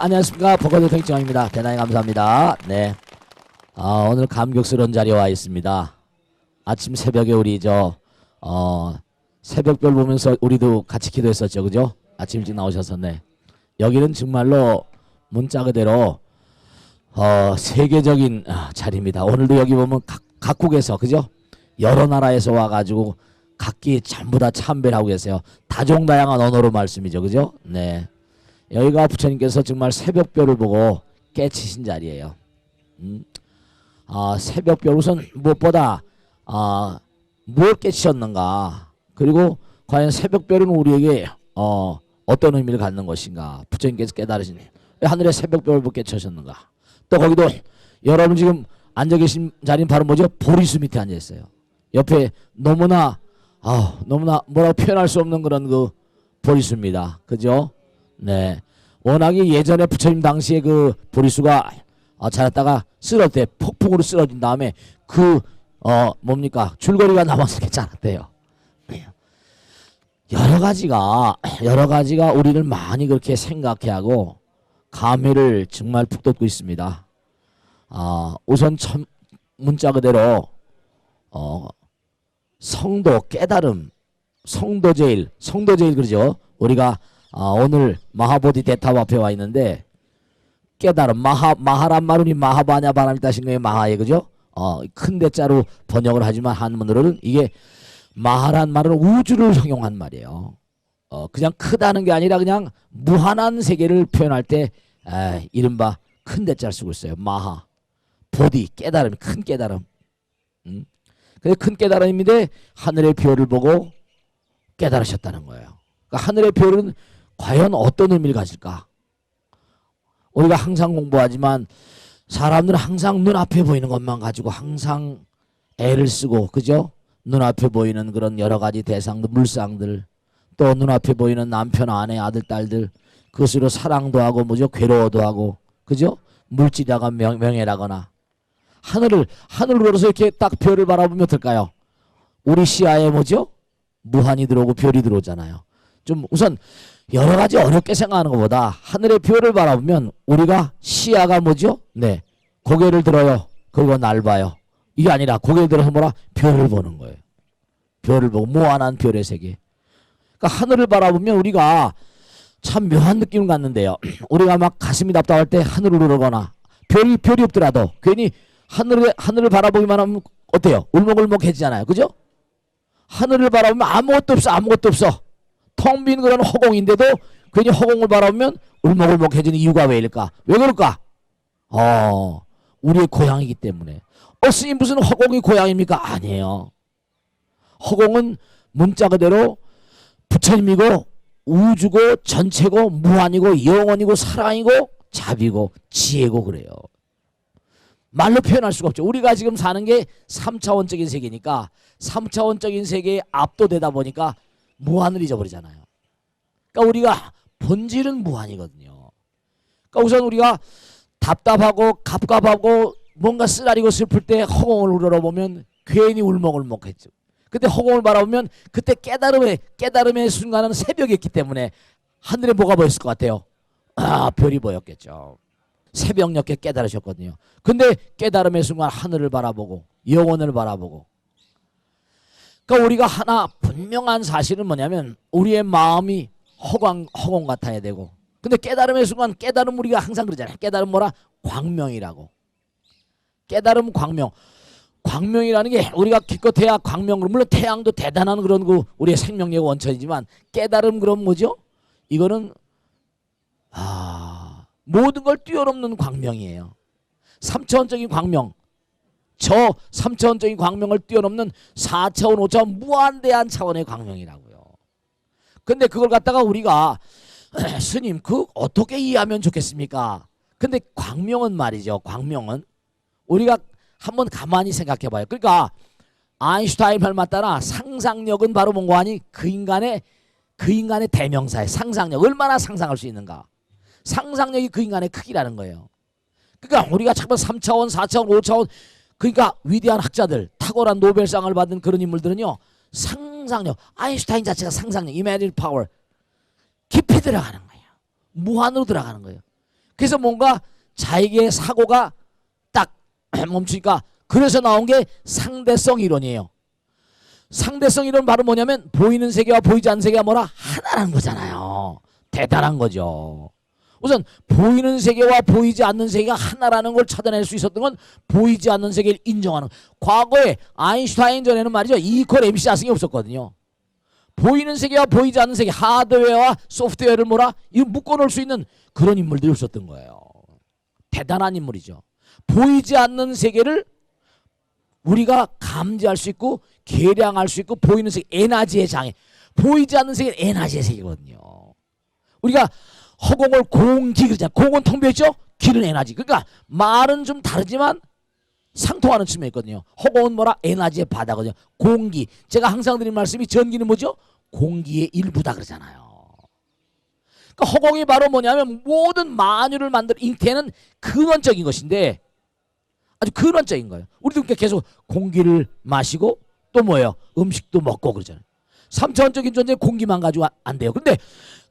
안녕하십니까. 복화도 팽정입니다. 대단히 감사합니다. 네. 오늘 감격스러운 자리에 와 있습니다. 아침 새벽에 우리 새벽별 보면서 우리도 같이 기도했었죠. 그죠? 아침 일찍 나오셔서 네. 여기는 정말로 문자 그대로 세계적인 자리입니다. 오늘도 여기 보면 각국에서 그죠? 여러 나라에서 와가지고 각기 전부 다 참배를 하고 계세요. 다종다양한 언어로 말씀이죠. 그죠? 네. 여기가 부처님께서 정말 새벽별을 보고 깨치신 자리예요. 새벽별 우선 무엇보다 뭘 깨치셨는가, 그리고 과연 새벽별은 우리에게 어떤 의미를 갖는 것인가, 부처님께서 깨달으신 하늘의 새벽별을 깨치셨는가. 또 거기도 여러분 지금 앉아 계신 자리는 바로 뭐죠? 보리수 밑에 앉아 있어요. 옆에 너무나 뭐라고 표현할 수 없는 그런 그 보리수입니다. 그죠? 네. 워낙에 예전에 부처님 당시에 그 보리수가 자랐다가 쓰러졌대. 폭풍으로 쓰러진 다음에 줄거리가 남아서 이렇게 자랐대요. 여러 가지가 우리를 많이 그렇게 생각해 하고 감회를 정말 북돋고 있습니다. 우선 문자 그대로 성도 깨달음, 성도제일 그러죠. 우리가 오늘 마하보디 대탑 앞에 와 있는데 깨달음, 마하란 말은 마하바냐 바람이 따신 거예요. 마하에 그죠? 큰 대자로 번역을 하지만 한문으로는 이게 마하란 말은 우주를 형용한 말이에요. 그냥 크다는 게 아니라 그냥 무한한 세계를 표현할 때 이른바 큰 대자를 쓰고 있어요. 마하, 보디, 깨달음, 큰 깨달음. 그래서 큰 깨달음인데 하늘의 별을 보고 깨달으셨다는 거예요. 그러니까 하늘의 별은 과연 어떤 의미를 가질까? 우리가 항상 공부하지만 사람들은 항상 눈앞에 보이는 것만 가지고 항상 애를 쓰고, 그죠? 눈앞에 보이는 그런 여러 가지 대상들, 물상들, 또 눈앞에 보이는 남편, 아내, 아들, 딸들, 그것으로 사랑도 하고 괴로워도 하고, 그죠? 물질이라거나 명예라거나. 하늘을 걸어서 이렇게 딱 별을 바라보면 어떨까요? 우리 시야에 무한이 들어오고 별이 들어오잖아요. 좀 우선 여러 가지 어렵게 생각하는 것보다 하늘의 별을 바라보면 우리가 시야가 네, 고개를 들어요. 그리고 날 봐요. 이게 아니라 고개를 들어서 별을 보는 거예요. 별을 보고 무한한 별의 세계. 그러니까 하늘을 바라보면 우리가 참 묘한 느낌을 갖는데요. 우리가 막 가슴이 답답할 때 하늘을 오르거나 별이 없더라도 괜히 하늘을 바라보기만 하면 어때요? 울먹울먹해지잖아요. 그죠? 하늘을 바라보면 아무것도 없어. 텅 빈 그런 허공인데도 괜히 허공을 바라보면 울먹울먹해지는 이유가 왜일까? 왜 그럴까? 우리의 고향이기 때문에. 스님 무슨 허공이 고향입니까? 아니에요. 허공은 문자 그대로 부처님이고 우주고 전체고 무한이고 영원이고 사랑이고 자비고 지혜고 그래요. 말로 표현할 수가 없죠. 우리가 지금 사는 게 3차원적인 세계니까 3차원적인 세계에 압도되다 보니까 무한을 잊어버리잖아요. 그러니까 우리가 본질은 무한이거든요. 그러니까 우선 우리가 답답하고 갑갑하고 뭔가 쓰라리고 슬플 때 허공을 우러러보면 괜히 울먹울먹했죠. 근데 허공을 바라보면 그때 깨달음의 순간은 새벽이었기 때문에 하늘에 뭐가 보였을 것 같아요? 별이 보였겠죠. 새벽녘에 깨달으셨거든요. 근데 깨달음의 순간 하늘을 바라보고 영혼을 바라보고. 그러니까 우리가 하나 분명한 사실은 뭐냐면 우리의 마음이 허공 같아야 되고, 근데 깨달음의 순간 깨달음 우리가 항상 그러잖아요. 깨달음 광명이라고. 깨달음 광명이라는 게 우리가 기껏해야 광명으로, 물론 태양도 대단한 그런 우리의 생명력 원천이지만 깨달음 그럼 이거는 모든 걸 뛰어넘는 광명이에요. 3차원적인 광명. 저 3차원적인 광명을 뛰어넘는 4차원, 5차원 무한대한 차원의 광명이라고요. 근데 그걸 갖다가 우리가 스님 어떻게 이해하면 좋겠습니까? 근데 광명은 말이죠. 광명은 우리가 한번 가만히 생각해 봐요. 그러니까 아인슈타인 말 맞다나 상상력은 바로 뭔가 하니 그 인간의 대명사예요. 상상력. 얼마나 상상할 수 있는가. 상상력이 그 인간의 크기라는 거예요. 그러니까 우리가 잠깐 3차원, 4차원, 5차원, 그러니까 위대한 학자들, 탁월한 노벨상을 받은 그런 인물들은요, 상상력, 아인슈타인 자체가 상상력, imaginary power, 깊이 들어가는 거예요. 무한으로 들어가는 거예요. 그래서 뭔가 자기의 사고가 딱 멈추니까 그래서 나온 게 상대성 이론이에요. 상대성 이론 바로 뭐냐면 보이는 세계와 보이지 않는 세계가 뭐라 하나라는 거잖아요. 대단한 거죠. 우선 보이는 세계와 보이지 않는 세계가 하나라는 걸 찾아낼 수 있었던 건 보이지 않는 세계를 인정하는. 과거에 아인슈타인 전에는 말이죠, E 이퀄 MC 자승이 없었거든요. 보이는 세계와 보이지 않는 세계, 하드웨어와 소프트웨어를 뭐라 이거 묶어놓을 수 있는 그런 인물들이 없었던 거예요. 대단한 인물이죠. 보이지 않는 세계를 우리가 감지할 수 있고 계량할 수 있고, 보이는 세계, 에너지의 장애. 보이지 않는 세계는 에너지의 세계거든요. 우리가 허공을 공기 그러잖아요. 공은 텅 비어있죠? 기는 에너지. 그러니까 말은 좀 다르지만 상통하는 측면이 있거든요. 허공은 뭐라? 에너지의 바다거든요. 공기. 제가 항상 드린 말씀이 전기는 뭐죠? 공기의 일부다 그러잖아요. 그러니까 허공이 바로 뭐냐면 모든 만유를 만드는 잉태는 근원적인 것인데, 아주 근원적인 거예요. 우리도 그러니까 계속 공기를 마시고 또 뭐예요? 음식도 먹고 그러잖아요. 3차원적인 존재 공기만 가지고 안 돼요. 근데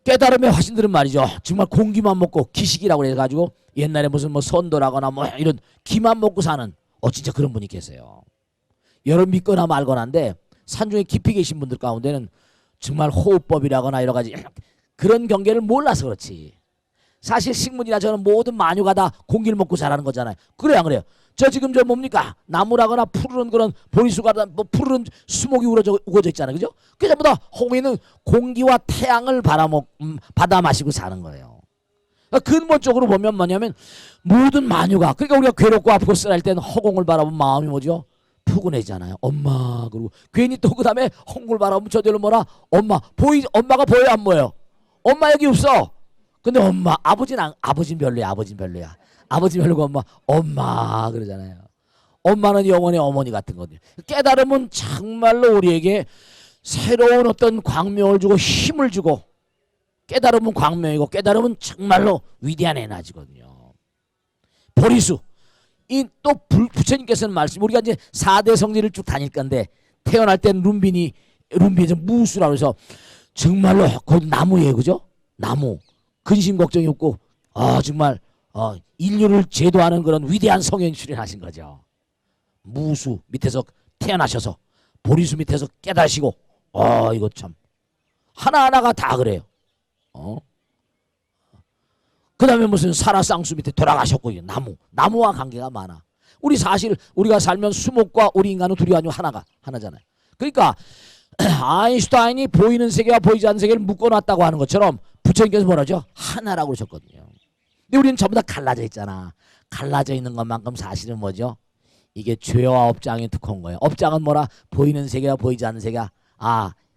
깨달음의 화신들은 말이죠, 정말 공기만 먹고 기식이라고 해가지고 옛날에 무슨 뭐 선도라거나 뭐 이런 기만 먹고 사는 진짜 그런 분이 계세요. 여러분 믿거나 말거나 한데 산중에 깊이 계신 분들 가운데는 정말 호흡법이라거나 여러 가지 그런 경계를 몰라서 그렇지. 사실 식물이나 저는 모든 만유가 다 공기를 먹고 자라는 거잖아요. 그래요 안 그래요? 저 지금 저 뭡니까? 나무라거나 푸르른 그런 보리수가 뭐 푸르른 수목이 우거져 있잖아요. 그죠? 그게 전부 다 홍해는 공기와 태양을 받아 마시고 사는 거예요. 그러니까 근본적으로 보면 뭐냐면 모든 만유가, 그러니까 우리가 괴롭고 아프고 쓰랄 때는 허공을 바라보면 마음이 뭐죠? 푸근해지잖아요. 엄마. 그리고 괜히 또 그 다음에 허공을 바라보면 저절로 뭐라? 엄마가 보여요 안 보여요? 엄마 여기 없어. 근데 아버지는 별로야. 아버지 별로고 엄마 그러잖아요. 엄마는 영혼의 어머니 같은 거든요. 깨달음은 정말로 우리에게 새로운 어떤 광명을 주고 힘을 주고, 깨달음은 광명이고 깨달음은 정말로 위대한 에너지거든요. 보리수. 또 부처님께서는 말씀, 우리가 이제 4대 성지를 쭉 다닐 건데 태어날 땐 룸빈이 무수라고 해서 정말로 그 나무예요. 그죠? 나무. 근심 걱정이 없고 정말 인류를 제도하는 그런 위대한 성령 출현하신 거죠. 무수 밑에서 태어나셔서 보리수 밑에서 깨달으시고 이거 참 하나하나가 다 그래요. 그 다음에 무슨 사라쌍수 밑에 돌아가셨고, 나무와 관계가 많아. 우리가 살면 수목과 우리 인간은 둘이 아니고 하나잖아요. 그러니까 아인슈타인이 보이는 세계와 보이지 않는 세계를 묶어놨다고 하는 것처럼 부처님께서 뭐라죠? 하나라고 그러셨거든요. 근데 우리는 전부 다 갈라져 있잖아. 갈라져 있는 것만큼 사실은 뭐죠? 이게 죄와 업장의 특허인 거예요. 업장은 뭐라? 보이는 세계와 보이지 않는 세계가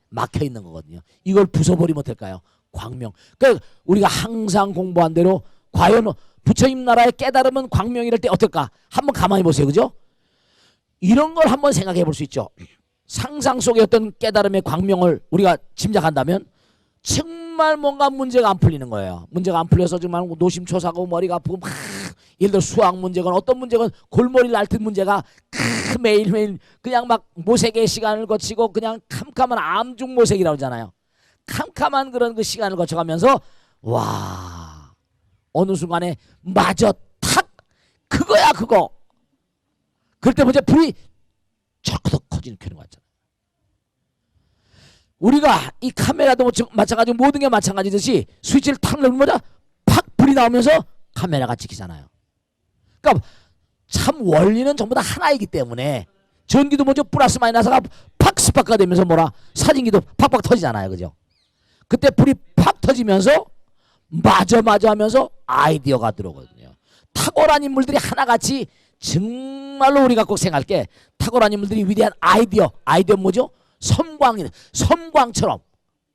막혀 있는 거거든요. 이걸 부숴버리면 어떨까요? 광명. 그러니까 우리가 항상 공부한 대로 과연 부처님 나라의 깨달음은 광명이랄 때 어떨까? 한번 가만히 보세요. 그죠? 이런 걸 한번 생각해 볼 수 있죠. 상상 속의 어떤 깨달음의 광명을 우리가 짐작한다면 정말 뭔가 문제가 안 풀리는 거예요. 문제가 안 풀려서 정말 노심초사하고 머리가 아프고 예를 들어 수학 문제건 어떤 문제건 골머리를 앓던 문제가 매일매일 그냥 막 모색의 시간을 거치고 그냥 캄캄한 암중 모색이라고 하잖아요. 캄캄한 그런 그 시간을 거쳐가면서 어느 순간에 마저 탁 그거야 그거. 그럴 때 먼저 불이 저렇게 커지는 켜는 거 같잖아요. 우리가 이 카메라도 마찬가지고 모든 게 마찬가지듯이 스위치를 탁 누르면 팍 불이 나오면서 카메라가 찍히잖아요. 그러니까 참 원리는 전부 다 하나이기 때문에 전기도 먼저 플러스 마이너스가 팍 스파크가 되면서 사진기도 팍팍 터지잖아요. 그죠? 그때 불이 팍 터지면서 마저 하면서 아이디어가 들어오거든요. 탁월한 인물들이 하나같이 정말로 우리가 꼭 생각할 게 탁월한 인물들이 위대한 아이디어 뭐죠? 섬광처럼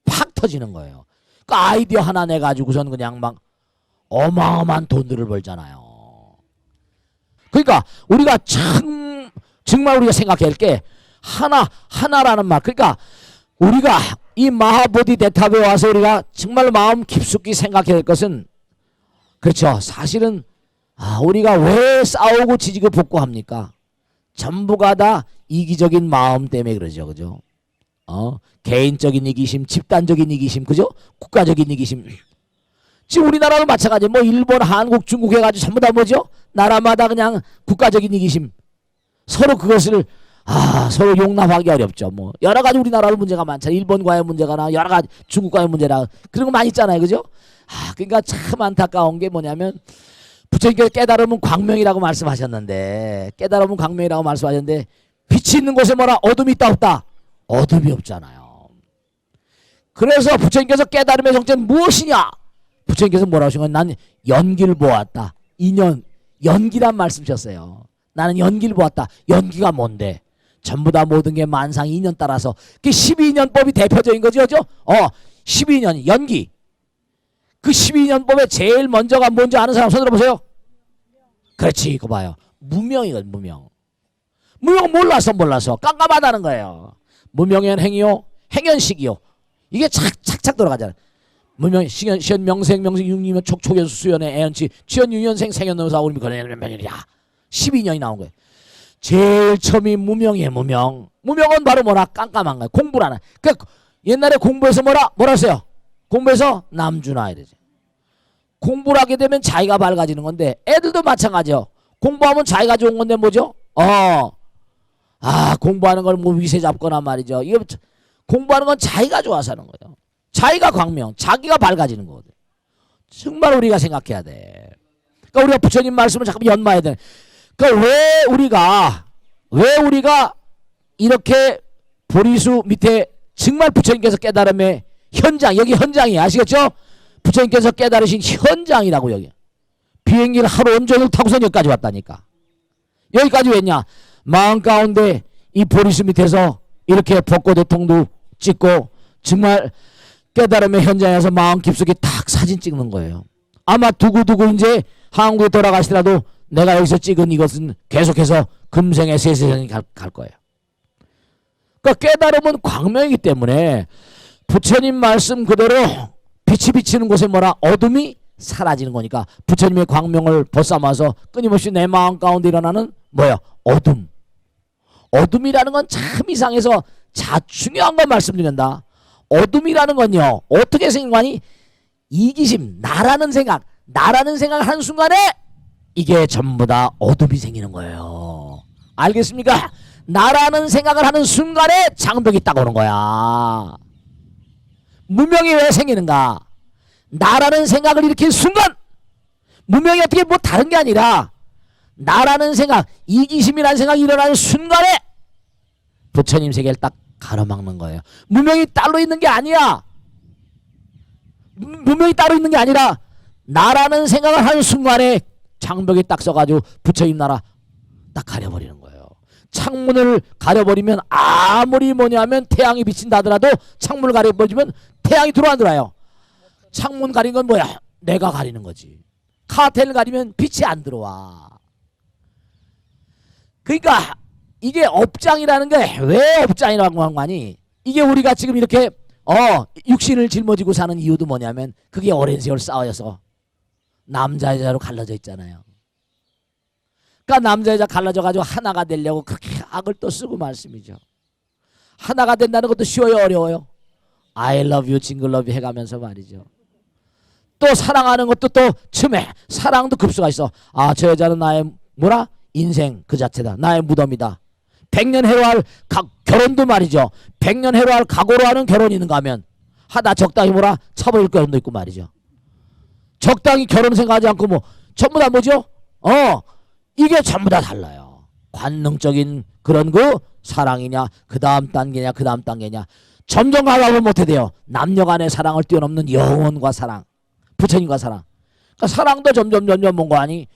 팍 터지는 거예요. 그 아이디어 하나 내가지고선 그냥 막 어마어마한 돈들을 벌잖아요. 그러니까 우리가 정말 우리가 생각해야 할 게 하나라는 말. 그러니까 우리가 이 마하보디데타에 와서 우리가 정말 마음 깊숙이 생각해야 할 것은, 그렇죠, 사실은 우리가 왜 싸우고 지지고 복구합니까? 전부가 다 이기적인 마음 때문에 그러죠. 그죠? 개인적인 이기심, 집단적인 이기심, 그죠? 국가적인 이기심. 지금 우리나라도 마찬가지. 뭐 일본, 한국, 중국 해가지고 전부 다 뭐죠? 나라마다 그냥 국가적인 이기심. 서로 그것을 서로 용납하기 어렵죠. 뭐 여러 가지 우리나라도 문제가 많잖아요. 일본과의 문제가나 여러 가지 중국과의 문제나 그런 거 많이 있잖아요. 그죠? 그러니까 참 안타까운 게 뭐냐면 부처님께서 깨달으면 광명이라고 말씀하셨는데 깨달으면 광명이라고 말씀하셨는데 빛이 있는 곳에 뭐라 어둠이 있다 없다? 어둠이 없잖아요. 그래서 부처님께서 깨달음의 정체는 무엇이냐? 부처님께서 뭐라고 하신 건 난 연기를 보았다. 인연, 연기란 말씀이셨어요. 나는 연기를 보았다. 연기가 뭔데? 전부 다 모든 게 만상 인연 따라서 그 12년법이 대표적인 거죠. 그죠? 12년 연기. 그 12년법에 제일 먼저가 뭔지 아는 사람 손 들어보세요. 그렇지, 이거 봐요. 무명이거든, 무명. 무명 몰라서 깜깜하다는 거예요. 무명현 행이요, 행현식이요. 이게 착착 돌아가잖아요. 무명, 시현, 명생, 육리면 촉연수, 수연의 애연치, 취연, 유연생, 생연노사, 우리 그래야 12년이 나온 거예요. 제일 처음이 무명이에요, 무명. 무명은 바로 뭐라? 깜깜한 거예요. 공부를 안 해. 그러니까 옛날에 공부해서 뭐라 했어요? 공부해서 남주나 이러지. 공부를 하게 되면 자기가 밝아지는 건데 애들도 마찬가지요. 공부하면 자기가 좋은 건데 뭐죠? 공부하는 걸 뭐 위세 잡거나 말이죠. 이거 공부하는 건 자기가 좋아서 하는 거예요. 자기가 광명, 자기가 밝아지는 거거든. 정말 우리가 생각해야 돼. 그러니까 우리가 부처님 말씀을 자꾸 연마해야 돼. 그러니까 왜 우리가 이렇게 보리수 밑에 정말 부처님께서 깨달음의 현장, 여기 현장이에요. 아시겠죠? 부처님께서 깨달으신 현장이라고 여기. 비행기를 하루 온종일 타고서 여기까지 왔다니까. 여기까지 왜냐? 마음 가운데 이 보리수 밑에서 이렇게 벚꽃대통도 찍고 정말 깨달음의 현장에서 마음 깊숙이 탁 사진 찍는 거예요. 아마 두고두고 이제 한국에 돌아가시더라도 내가 여기서 찍은 이것은 계속해서 금생의 세세전이 갈 거예요. 그러니까 깨달음은 광명이기 때문에 부처님 말씀 그대로 빛이 비치는 곳에 뭐라? 어둠이 사라지는 거니까 부처님의 광명을 벗삼아서 끊임없이 내 마음 가운데 일어나는 뭐야? 어둠. 어둠이라는 건 참 이상해서 중요한 건 말씀드린다. 어둠이라는 건요. 어떻게 생긴 거니? 이기심, 나라는 생각을 하는 순간에 이게 전부 다 어둠이 생기는 거예요. 알겠습니까? 나라는 생각을 하는 순간에 장벽이 딱 오는 거야. 무명이 왜 생기는가? 나라는 생각을 일으킨 순간 무명이 어떻게 뭐 다른 게 아니라 나라는 생각, 이기심이라는 생각이 일어나는 순간에 부처님 세계를 딱 가로막는 거예요. 무명이 따로 있는 게 아니야. 무명이 따로 있는 게 아니라 나라는 생각을 하는 순간에 장벽이 딱 서가지고 부처님 나라 딱 가려버리는 거예요. 창문을 가려버리면 아무리 뭐냐면 태양이 비친다 하더라도 창문을 가려버리면 태양이 들어와 안 들어와요? 창문 가린 건 뭐야? 내가 가리는 거지. 카텐을 가리면 빛이 안 들어와. 그러니까 이게 업장이라는 게 왜 업장이라고 한 거니? 이게 우리가 지금 이렇게 육신을 짊어지고 사는 이유도 뭐냐면 그게 오랜 세월 싸워서 남자 여자로 갈라져 있잖아요. 그러니까 남자 여자 갈라져 가지고 하나가 되려고 그렇게 악을 또 쓰고 말씀이죠. 하나가 된다는 것도 쉬워요, 어려워요? I love you, 징글 러브 해가면서 말이죠. 또 사랑하는 것도 또 처음에 사랑도 급수가 있어. 저 여자는 나의 뭐라? 인생 그 자체다. 나의 무덤이다. 100년 해로할 결혼도 말이죠. 100년 해로할 각오로 하는 결혼이 있는가 하면 하다 적당히 뭐라? 차버릴 결혼도 있고 말이죠. 적당히 결혼 생각하지 않고 뭐 전부 다 뭐죠? 이게 전부 다 달라요. 관능적인 그런 그 사랑이냐, 그 다음 단계냐, 그 다음 단계냐. 점점 가다보면 못해 돼요. 남녀 간의 사랑을 뛰어넘는 영혼과 사랑, 부처님과 사랑. 그러니까 사랑도 점점 뭔가 하니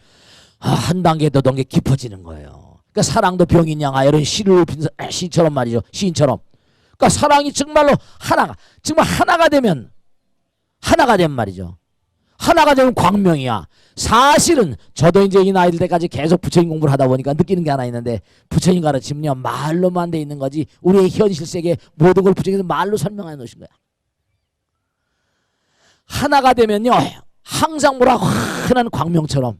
한 단계 더 단계 깊어지는 거예요. 그러니까 사랑도 병인 양아 이런 시를 빈 시처럼 말이죠. 시인처럼. 그러니까 사랑이 정말 하나가 되면 말이죠. 하나가 되면 광명이야. 사실은 저도 이제 이 나이 들 때까지 계속 부처님 공부를 하다 보니까 느끼는 게 하나 있는데 부처님 가르침은요 말로만 돼 있는 거지 우리의 현실 세계 모든 걸 부처님께서 말로 설명해 놓으신 거야. 하나가 되면요 항상 뭐라 환한 광명처럼.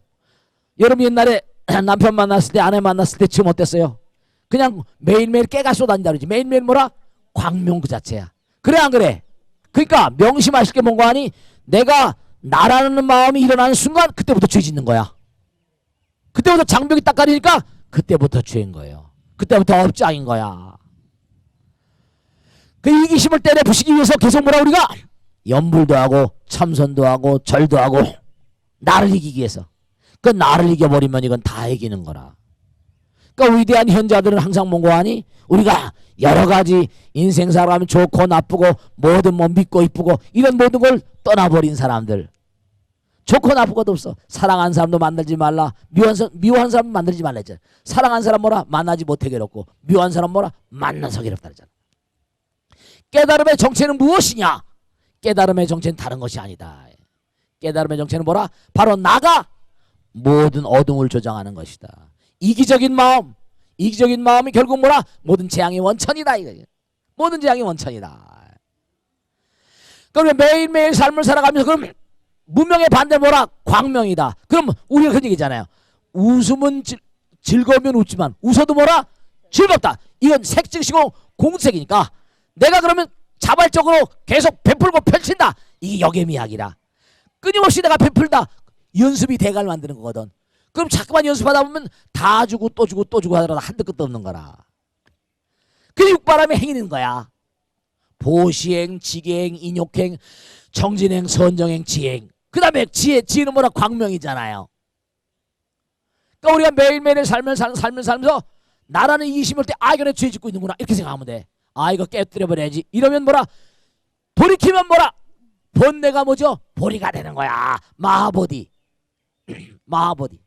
여러분 옛날에 남편 만났을 때 아내 만났을 때 지금 어땠어요? 그냥 매일매일 깨가 쏟아진다 그러지. 매일매일 뭐라? 광명 그 자체야. 그래 안 그래? 그러니까 명심하실 게 뭔가 하니 내가 나라는 마음이 일어나는 순간 그때부터 죄 짓는 거야. 그때부터 장벽이 딱 가리니까 그때부터 죄인 거예요. 그때부터 업장인 거야. 그 이기심을 때려 부시기 위해서 계속 뭐라 우리가 염불도 하고 참선도 하고 절도 하고 나를 이기기 위해서. 그 나를 이겨버리면 이건 다 이기는 거라. 그러니까 위대한 현자들은 항상 뭔가 하니 우리가 여러 가지 인생 살아가면 좋고 나쁘고 뭐든 뭐 믿고 이쁘고 이런 모든 걸 떠나버린 사람들. 좋고 나쁘고도 없어. 사랑하는 사람도 만들지 말라. 미워한 사람 만들지 말라 했잖아. 사랑하는 사람 뭐라? 만나지 못해 괴롭고 미워한 사람 뭐라? 만나서 괴롭다 했잖아. 깨달음의 정체는 무엇이냐? 깨달음의 정체는 다른 것이 아니다. 깨달음의 정체는 뭐라? 바로 나가 모든 어둠을 조장하는 것이다. 이기적인 마음이 결국 뭐라? 모든 재앙의 원천이다. 모든 재앙의 원천이다. 그러면 매일매일 삶을 살아가면서 그럼 무명의 반대 뭐라? 광명이다. 그럼 우리가 그런 얘기잖아요. 웃음은 즐거우면 웃지만 웃어도 뭐라? 즐겁다. 이건 색즉시고 공색이니까 내가 그러면 자발적으로 계속 베풀고 펼친다. 이게 역의미학이라. 끊임없이 내가 베풀다. 연습이 대가를 만드는 거거든. 그럼 자꾸만 연습하다 보면 다 주고 또 주고 또 주고 하더라도 한도 끝도 없는 거라. 그게 육바람의 행위는 거야. 보시행, 지계행, 인욕행, 정진행, 선정행, 지행. 그 다음에 지혜는 뭐라? 광명이잖아요. 그러니까 우리가 매일매일 삶을 살면서 나라는 이기심을 때 이거는 죄 짓고 있는구나 이렇게 생각하면 돼. 이거 깨뜨려버려야지. 이러면 뭐라? 돌이키면 뭐라? 본내가 뭐죠? 보리가 되는 거야. 마하보디. 마하보디.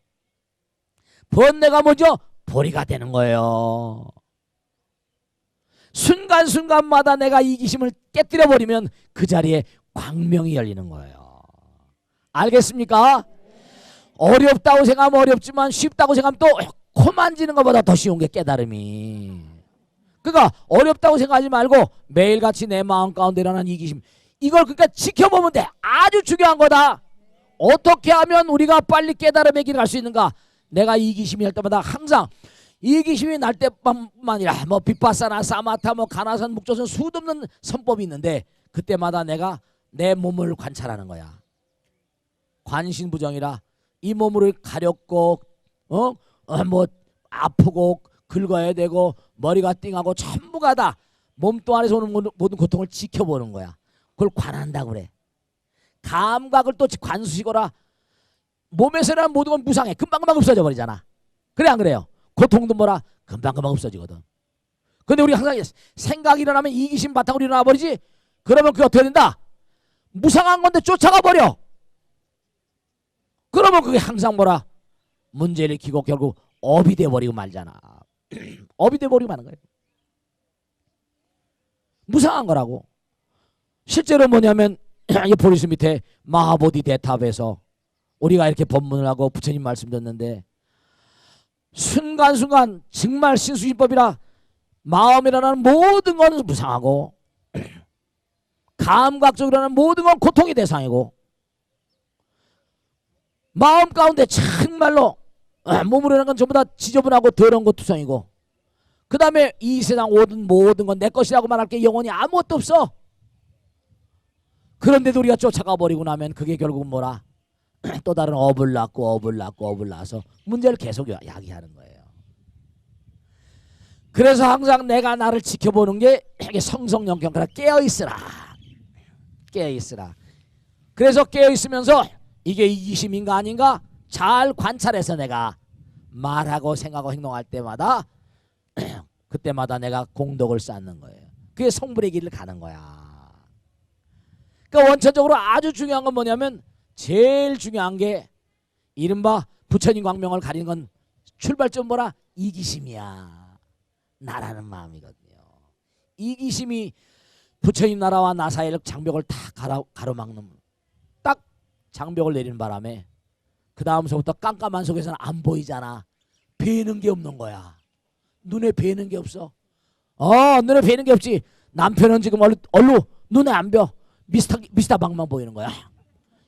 본내가 뭐죠? 보리가 되는 거예요. 순간순간마다 내가 이기심을 깨뜨려버리면 그 자리에 광명이 열리는 거예요. 알겠습니까? 어렵다고 생각하면 어렵지만 쉽다고 생각하면 또 코 만지는 것보다 더 쉬운 게 깨달음이. 그러니까 어렵다고 생각하지 말고 매일같이 내 마음 가운데 일어나는 이기심 이걸 그러니까 지켜보면 돼. 아주 중요한 거다. 어떻게 하면 우리가 빨리 깨달음의 길을 갈 수 있는가? 내가 이기심이 할 때마다 항상 이기심이 날 때뿐만 아니라 뭐 빅바사나 사마타 뭐 가나선 묵조선 수도 없는 선법이 있는데 그때마다 내가 내 몸을 관찰하는 거야. 관신부정이라 이 몸을 가렵고 뭐 아프고 긁어야 되고 머리가 띵하고 전부가 다 몸뚱 안에서 오는 모든 고통을 지켜보는 거야. 그걸 관한다고 그래. 감각을 또 관수시거라. 몸에서 일어나는 모든 건 무상해. 금방금방 없어져 버리잖아. 그래 안 그래요? 고통도 뭐라? 금방금방 없어지거든. 근데 우리 항상 생각이 일어나면 이기심 바탕으로 일어나 버리지. 그러면 그게 어떻게 된다? 무상한 건데 쫓아가 버려. 그러면 그게 항상 뭐라? 문제를 일으키고 결국 업이 돼버리고 말잖아. 업이 돼버리고 마는 거예요. 무상한 거라고. 실제로 뭐냐면 이 보리수 밑에 마하보디 대탑에서 우리가 이렇게 법문을 하고 부처님 말씀 듣는데 순간순간 정말 신수신법이라 마음이라는 모든 건 무상하고 감각적으로는 모든 건 고통의 대상이고 마음 가운데 정말로 몸으로 하는 건 전부 다 지저분하고 더러운 것 투성이고 그 다음에 이 세상 모든 건 내 것이라고 말할 게 영원히 아무것도 없어. 그런데도 우리가 쫓아가 버리고 나면 그게 결국은 뭐라? 또 다른 업을 낳아서 문제를 계속 야기하는 거예요. 그래서 항상 내가 나를 지켜보는 게 성성영경하라. 깨어있으라. 깨어있으라. 그래서 깨어있으면서 이게 이기심인가 아닌가 잘 관찰해서 내가 말하고 생각하고 행동할 때마다 그때마다 내가 공덕을 쌓는 거예요. 그게 성불의 길을 가는 거야. 그러니까 원천적으로 아주 중요한 건 뭐냐면 제일 중요한 게 이른바 부처님 광명을 가리는 건 출발점 뭐라? 이기심이야. 나라는 마음이거든요. 이기심이 부처님 나라와 나 사이를 장벽을 다 가로막는 딱 장벽을 내리는 바람에 그 다음서부터 깜깜한 속에서는 안 보이잖아. 뵈는 게 없는 거야. 눈에 뵈는 게 없어. 눈에 뵈는 게 없지. 남편은 지금 얼루 눈에 안 뵈어. 미스터 방만 보이는 거야.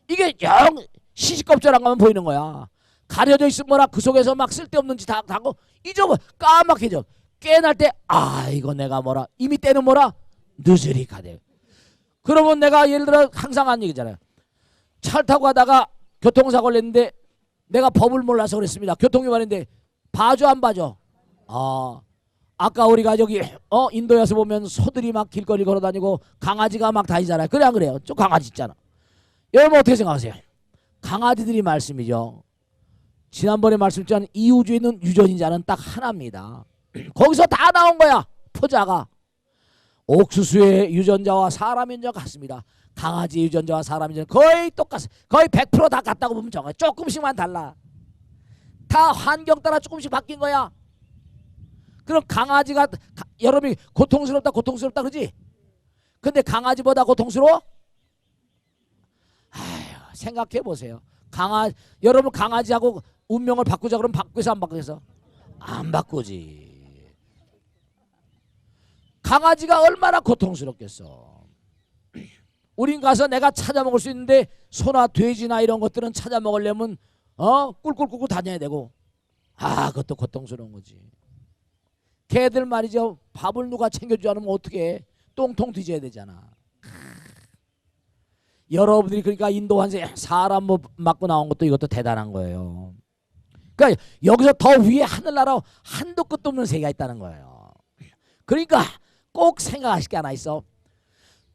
이게 영 시시껍절한 것만 보이는 거야. 가려져 있으면 뭐라 그 속에서 막 쓸데없는 짓 하고 잊어버 까맣게져. 깨어날 때 이거 내가 뭐라 이미 때는 뭐라 늦으리 가대. 그러면 내가 예를 들어 항상 한 얘기잖아요. 차를 타고 가다가 교통사고를 냈는데 내가 법을 몰라서 그랬습니다. 교통위반인데 봐줘 안 봐줘? 아까 우리가 저기 인도에서 보면 소들이 막 길거리 걸어다니고 강아지가 막 다니잖아요. 그래 안 그래요? 저 강아지 있잖아. 여러분 어떻게 생각하세요? 강아지들이 말씀이죠. 지난번에 말씀드린 이 우주에 있는 유전자는 딱 하나입니다. 거기서 다 나온 거야. 포자가. 옥수수의 유전자와 사람 유전자 같습니다. 강아지 유전자와 사람 유전자 거의 똑같아. 거의 100%다 같다고 보면 정말 조금씩만 달라. 다 환경 따라 조금씩 바뀐 거야. 그럼 강아지가 여러분이 고통스럽다 그러지? 근데 강아지보다 고통스러워? 아휴, 생각해 보세요. 여러분 강아지하고 운명을 바꾸자 그러면 바꾸겠어 안 바꾸겠어? 안 바꾸지. 강아지가 얼마나 고통스럽겠어. 우린 가서 내가 찾아 먹을 수 있는데 소나 돼지나 이런 것들은 찾아 먹으려면 꿀꿀꿀꿀 다녀야 되고 그것도 고통스러운 거지. 걔들 말이죠. 밥을 누가 챙겨주지 않으면 어떻게 똥통 뒤져야 되잖아. 여러분들이 그러니까 인도 환세 사람 맞고 나온 것도 이것도 대단한 거예요. 그러니까 여기서 더 위에 하늘나라 한도 끝도 없는 세계가 있다는 거예요. 그러니까 꼭 생각하실 게 하나 있어.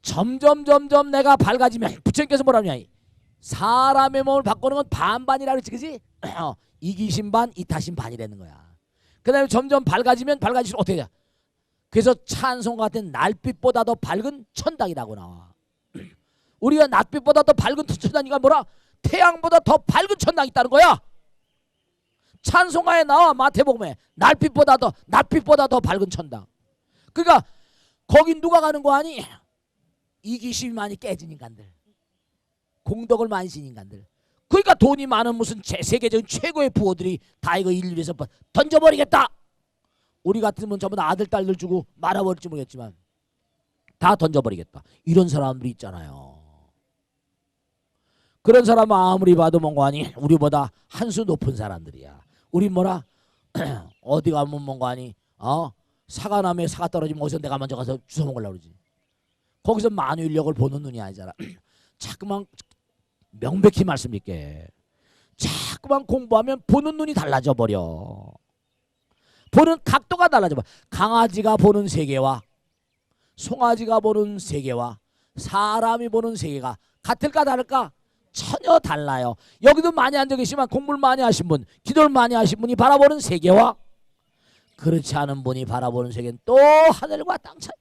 점점 내가 밝아지면 부처님께서 뭐라냐, 사람의 몸을 바꾸는 건 반반이라 그랬지, 그지? 이기심 반 이타심 반이라는 거야. 그 다음에 점점 밝아지면 밝아질수록 어떻게 돼? 그래서 찬송 같은 날빛보다 더 밝은 천당이라고 나와. 우리가 낮빛보다 더 밝은 천당이가 뭐라? 태양보다 더 밝은 천당이 있다는 거야. 찬송가에 나와. 마태복음에 낮빛보다 더 밝은 천당. 그러니까 거긴 누가 가는 거 아니? 이기심이 많이 깨진 인간들, 공덕을 많이 진 인간들. 그러니까 돈이 많은 무슨 세계적인 최고의 부호들이 다 이거 인류에서 던져버리겠다. 우리 같으면 전부 다 아들 딸들 주고 말아버릴지 모르겠지만 다 던져버리겠다. 이런 사람들이 있잖아요. 그런 사람은 아무리 봐도 뭔가 아니 우리보다 한 수 높은 사람들이야. 우리 뭐라 어디 가면 뭔가 아니 사과나무에 사과 떨어지면 어디서 내가 먼저 가서 주워 먹으려고 그러지. 거기서 만유인력을 보는 눈이 아니잖아. 자꾸만 명백히 말씀드릴게. 자꾸만 공부하면 보는 눈이 달라져 버려. 보는 각도가 달라져 버려. 강아지가 보는 세계와 송아지가 보는 세계와 사람이 보는 세계가 같을까 다를까? 전혀 달라요. 여기도 많이 앉아 계시지만 공부를 많이 하신 분, 기도를 많이 하신 분이 바라보는 세계와 그렇지 않은 분이 바라보는 세계는 또 하늘과 땅 차이.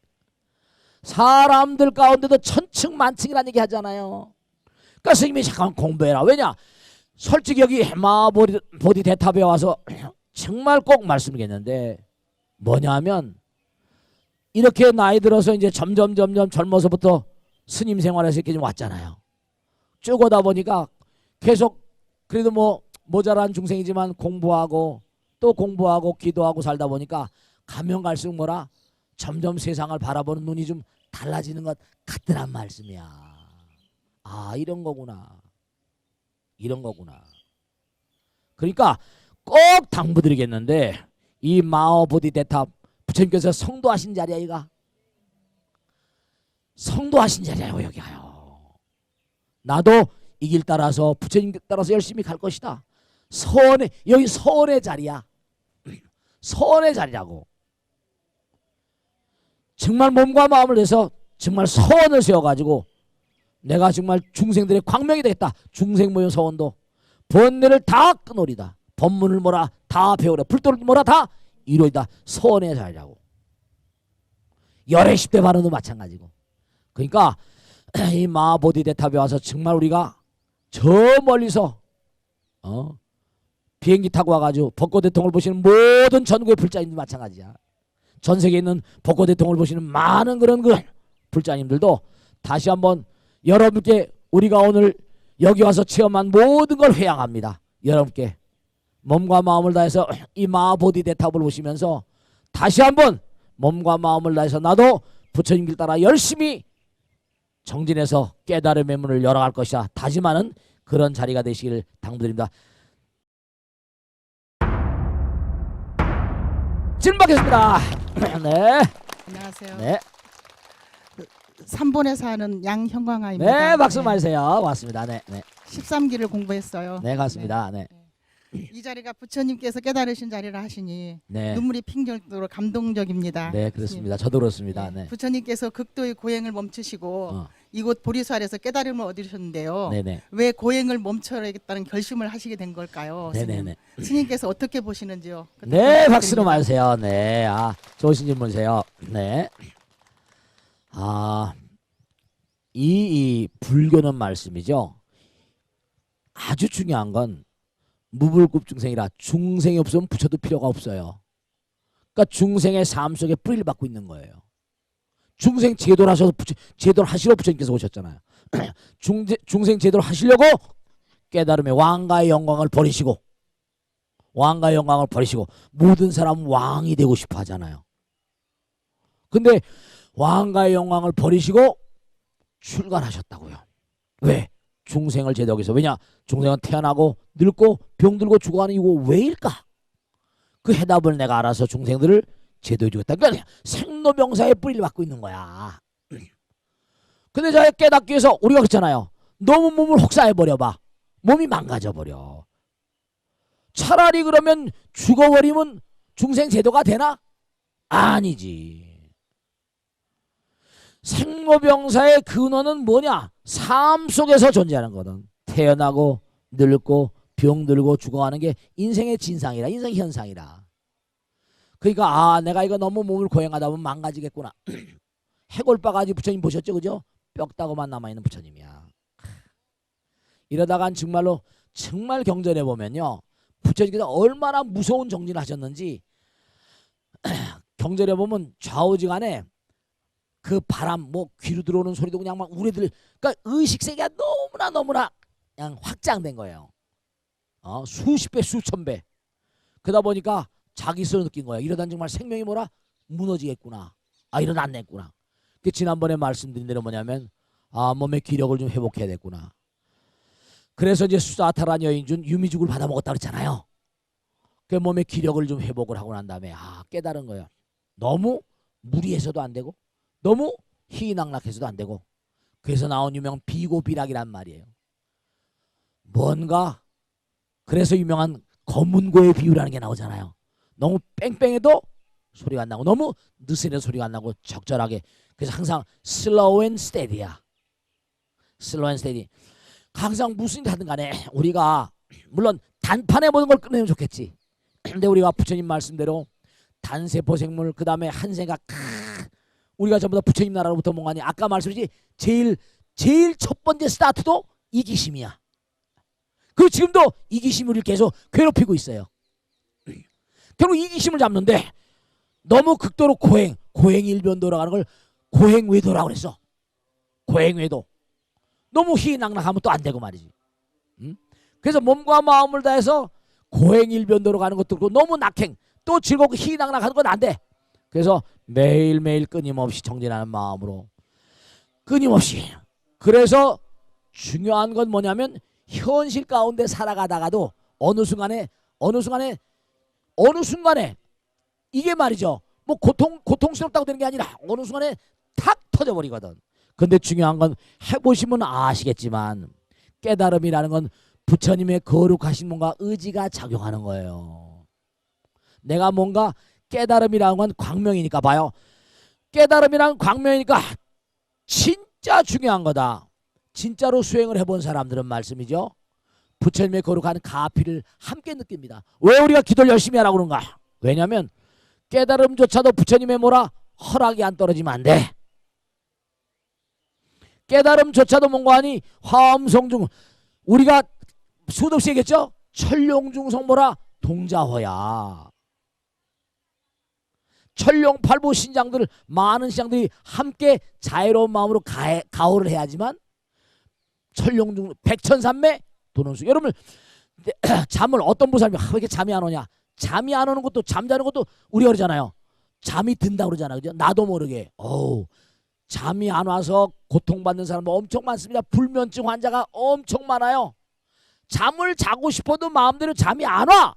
사람들 가운데도 천층만층이라는 얘기 하잖아요. 그러니까 스님이 잠깐 공부해라. 왜냐? 솔직히 여기 마하보디 대탑에 와서 정말 꼭 말씀드리겠는데 뭐냐면 이렇게 나이 들어서 이제 점점 젊어서부터 스님 생활에서 이렇게 좀 왔잖아요. 쭉 오다 보니까 계속 그래도 뭐 모자란 중생이지만 공부하고 또 공부하고 기도하고 살다 보니까 가면 갈수록 뭐라? 점점 세상을 바라보는 눈이 좀 달라지는 것 같더란 말씀이야. 이런 거구나. 이런 거구나. 그러니까 꼭 당부드리겠는데 이 마하보디 대탑 부처님께서 성도하신 자리야. 이가 성도하신 자리야. 여기 가요. 나도 이 길 따라서 부처님 따라서 열심히 갈 것이다. 여기 서원의 자리야. 서원의 자리라고. 정말 몸과 마음을 내서 정말 서원을 세워가지고 내가 정말 중생들의 광명이 되겠다. 중생 모형 서원도 번뇌를 다 끊으리다. 법문을 뭐라 다 배우라. 불도를 뭐라 다 이루리다. 서원의 자리라고. 열의 10대 발언도 마찬가지고. 그러니까 이 마하보디 대탑에 와서 정말 우리가 저 멀리서 비행기 타고 와가지고 벚꽃 대통을 보시는 모든 전국의 불자님들 마찬가지야. 전 세계에 있는 벚꽃 대통을 보시는 많은 그런 불자님들도 다시 한번 여러분께 우리가 오늘 여기 와서 체험한 모든 걸 회양합니다. 여러분께 몸과 마음을 다해서 이 마하보디 대탑을 보시면서 다시 한번 몸과 마음을 다해서 나도 부처님 길 따라 열심히 정진해서 깨달음의 문을 열어갈 것이다. 다짐하는 그런 자리가 되시길 당부드립니다. 질문 받겠습니다. 네. 안녕하세요. 네. 삼본에 사는 양형광아입니다. 네, 박수 많이 주세요. 맞습니다. 네. 네. 13기를 공부했어요. 네, 같습니다. 네. 이 자리가 부처님께서 깨달으신 자리라 하시니 네. 눈물이 핑 절도록 감동적입니다. 네, 그렇습니다. 저도 그렇습니다. 네. 부처님께서 극도의 고행을 멈추시고 어. 이곳 보리수알에서 깨달음을 얻으셨는데요. 네네. 왜 고행을 멈춰야겠다는 결심을 하시게 된 걸까요? 네네네. 스님께서 어떻게 보시는지요? 네, 박수로 맞으세요. 네, 좋으신 질문이세요. 네. 이 불교는 말씀이죠. 아주 중요한 건 무불급 중생이라 중생이 없으면 부처도 필요가 없어요. 그러니까 중생의 삶 속에 뿌리를 받고 있는 거예요. 중생 제도를 하셔서 제도를 하시러 부처님께서 오셨잖아요. 중생 제도를 하시려고 깨달음의 왕가의 영광을 버리시고 모든 사람은 왕이 되고 싶어 하잖아요. 근데 왕가의 영광을 버리시고 출가하셨다고요. 왜? 중생을 제도하기 위해서. 왜냐? 중생은 태어나고 늙고 병들고 죽어가는 이거 왜일까? 그 해답을 내가 알아서 중생들을 제도해 주겠다. 그러니까 생로병사의 뿌리를 받고 있는 거야. 근데 저 깨닫기 위해서 우리가 그렇잖아요. 너무 몸을 혹사해버려봐. 몸이 망가져버려. 차라리 그러면 죽어버리면 중생 제도가 되나? 아니지. 생로병사의 근원은 뭐냐? 삶 속에서 존재하는 거든. 태어나고 늙고 병들고 죽어가는 게 인생의 진상이라, 인생 현상이라. 그러니까 내가 이거 너무 몸을 고행하다 보면 망가지겠구나. 해골바가지 부처님 보셨죠, 그죠? 뼈다구만 남아있는 부처님이야. 이러다간 정말 경전해 보면요, 부처님께서 얼마나 무서운 정진을 하셨는지 경전해 보면 좌우지간에 그 바람, 귀로 들어오는 소리도 그냥 막 우리들, 그러니까 의식 세계가 너무나 그냥 확장된 거예요. 수십 배, 수천 배. 그러다 보니까 자기 스스로 느낀 거예요. 이러다 정말 생명이 무너지겠구나. 이러다 안 냈구나. 그 지난번에 말씀드린 대로 뭐냐면 몸의 기력을 좀 회복해야 됐구나. 그래서 이제 수사타란 여인준 유미죽을 받아 먹었다 그랬잖아요. 그 몸의 기력을 좀 회복을 하고 난 다음에 깨달은 거예요. 너무 무리해서도 안 되고 너무 희낙락해서도 안 되고. 그래서 나온 유명한 비고비락이란 말이에요. 뭔가 그래서 유명한 검은고의 비유라는 게 나오잖아요. 너무 뺑뺑해도 소리가 안 나고 너무 느슨해도 소리가 안 나고 적절하게. 그래서 항상 슬로우 앤 스테디야. 슬로우 앤 스테디. 항상 무슨 일 하든 간에 우리가 물론 단판에 모든 걸 끝내면 좋겠지. 근데 우리가 부처님 말씀대로 단세포 생물, 그 다음에 한생각, 우리가 전부 다 부처님 나라로부터 뭔가니 아까 말씀드렸지, 제일 첫 번째 스타트도 이기심이야. 그리고 지금도 이기심을 우리를 계속 괴롭히고 있어요. 결국 이기심을 잡는데 너무 극도로 고행일변도라고 하는 걸 고행외도라고 그랬어. 고행외도. 너무 희낙낙하면 또 안 되고 말이지. 그래서 몸과 마음을 다해서 고행일변도로 가는 것도 그렇고 너무 낙행, 또 즐겁고 희낙낙하는 건 안 돼. 그래서 매일매일 끊임없이 정진하는 마음으로 끊임없이. 그래서 중요한 건 뭐냐면 현실 가운데 살아가다가도 어느 순간에 이게 말이죠. 고통스럽다고 되는 게 아니라 어느 순간에 탁 터져버리거든. 근데 중요한 건 해보시면 아시겠지만 깨달음이라는 건 부처님의 거룩하신 뭔가 의지가 작용하는 거예요. 내가 뭔가 깨달음이라는 건 광명이니까 봐요. 깨달음이란 광명이니까 진짜 중요한 거다. 진짜로 수행을 해본 사람들은 말씀이죠. 부처님의 거룩한 가피를 함께 느낍니다. 왜 우리가 기도를 열심히 하라고 그런가? 왜냐하면 깨달음조차도 부처님의 허락이 안 떨어지면 안 돼. 깨달음조차도 뭔가 하니 화엄성중, 우리가 수도 없이 얘기했죠. 천룡중성 동자호야. 천룡팔부 신장들, 많은 신장들이 함께 자애로운 마음으로 가호를 해야지만 천룡중 백천삼매 도는수. 여러분 잠을 어떤 부사람이 왜 이렇게 잠이 안 오냐? 잠이 안 오는 것도, 잠자는 것도 우리가 그러잖아요. 잠이 든다 그러잖아요. 그죠? 나도 모르게 잠이 안 와서 고통받는 사람 엄청 많습니다. 불면증 환자가 엄청 많아요. 잠을 자고 싶어도 마음대로 잠이 안 와.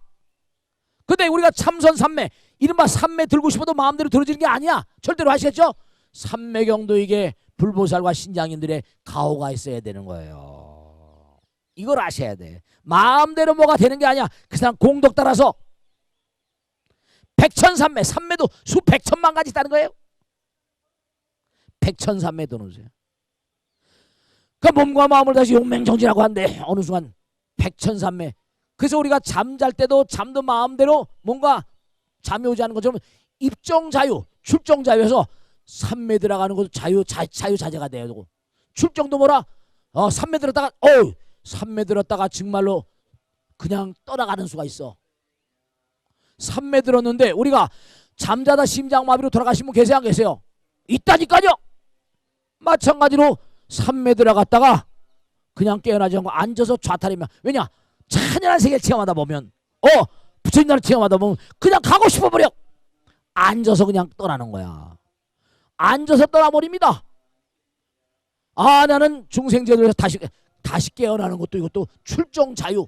근데 우리가 참선삼매, 이른바 삼매 들고 싶어도 마음대로 들어지는 게 아니야. 절대로 아시겠죠? 삼매경도 이게 불보살과 신장인들의 가호가 있어야 되는 거예요. 이걸 아셔야 돼. 마음대로 뭐가 되는 게 아니야. 그 사람 공덕 따라서 백천삼매, 삼매도 수백천만 가지 있다는 거예요. 백천삼매 도는수요. 그 몸과 마음을 다시 용맹정진하고 한데 어느 순간 백천삼매. 그래서 우리가 잠잘 때도 잠도 마음대로 뭔가 잠이 오지 않는 것처럼 입정자유, 출정자유에서 삼매 들어가는 것도 자유자재가 돼요. 출정도 뭐라? 삼매 들었다가 삼매 들었다가 정말로 그냥 떠나가는 수가 있어. 삼매 들었는데 우리가 잠자다 심장마비로 돌아가신 분 계세요 안 계세요? 있다니까요. 마찬가지로 삼매 들어갔다가 그냥 깨어나지 않고 앉아서 좌탈이면 왜냐? 찬연한 세계를 체험하다 보면 부처님 나라를 체험하다 보면 그냥 가고 싶어버려. 앉아서 그냥 떠나는 거야. 앉아서 떠나버립니다. 나는 중생제도에서 다시 깨어나는 것도 이것도 출정 자유,